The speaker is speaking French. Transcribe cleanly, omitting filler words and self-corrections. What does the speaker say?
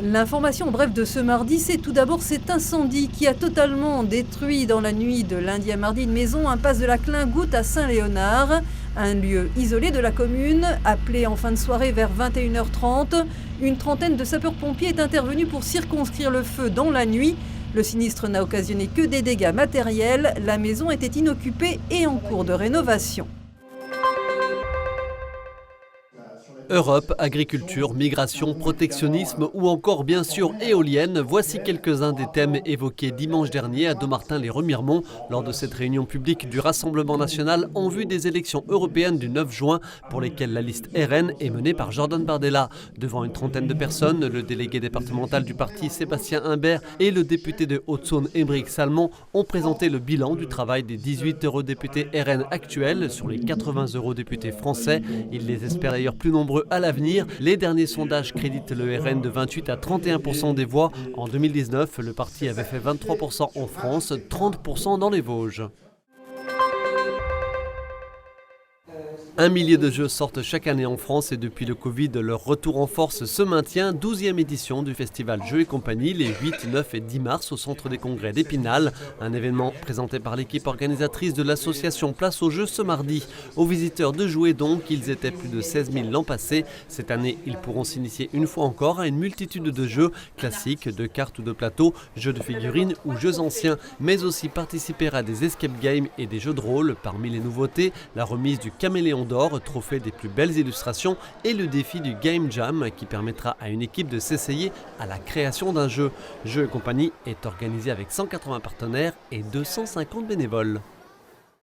L'information bref de ce mardi, c'est tout d'abord cet incendie qui a totalement détruit dans la nuit de lundi à mardi une maison impasse de la Clingoutte à Saint-Léonard, un lieu isolé de la commune. Appelé en fin de soirée vers 21h30, une trentaine de sapeurs-pompiers est intervenue pour circonscrire le feu dans la nuit. Le sinistre n'a occasionné que des dégâts matériels. La maison était inoccupée et en cours de rénovation. Europe, agriculture, migration, protectionnisme ou encore bien sûr éolienne, voici quelques-uns des thèmes évoqués dimanche dernier à Dommartin-lès-Remiremont lors de cette réunion publique du Rassemblement national en vue des élections européennes du 9 juin pour lesquelles la liste RN est menée par Jordan Bardella. Devant une trentaine de personnes, le délégué départemental du parti Sébastien Imbert et le député de Haute-Saône Émeric Salmon ont présenté le bilan du travail des 18 eurodéputés RN actuels sur les 80 eurodéputés français. Ils les espèrent d'ailleurs plus nombreux à l'avenir. Les derniers sondages créditent le RN de 28 à 31% des voix. En 2019, le parti avait fait 23% en France, 30% dans les Vosges. 1 millier de jeux sortent chaque année en France et depuis le Covid, leur retour en force se maintient. 12e édition du festival Jeux et compagnie les 8, 9 et 10 mars au centre des congrès d'Épinal. Un événement présenté par l'équipe organisatrice de l'association Place aux Jeux ce mardi. Aux visiteurs de jouer donc, ils étaient plus de 16 000 l'an passé. Cette année, ils pourront s'initier une fois encore à une multitude de jeux classiques, de cartes ou de plateau, jeux de figurines ou jeux anciens, mais aussi participer à des escape games et des jeux de rôle. Parmi les nouveautés, la remise du Caméléon d'or, trophée des plus belles illustrations, et le défi du Game Jam qui permettra à une équipe de s'essayer à la création d'un jeu. Jeux et compagnie est organisé avec 180 partenaires et 250 bénévoles.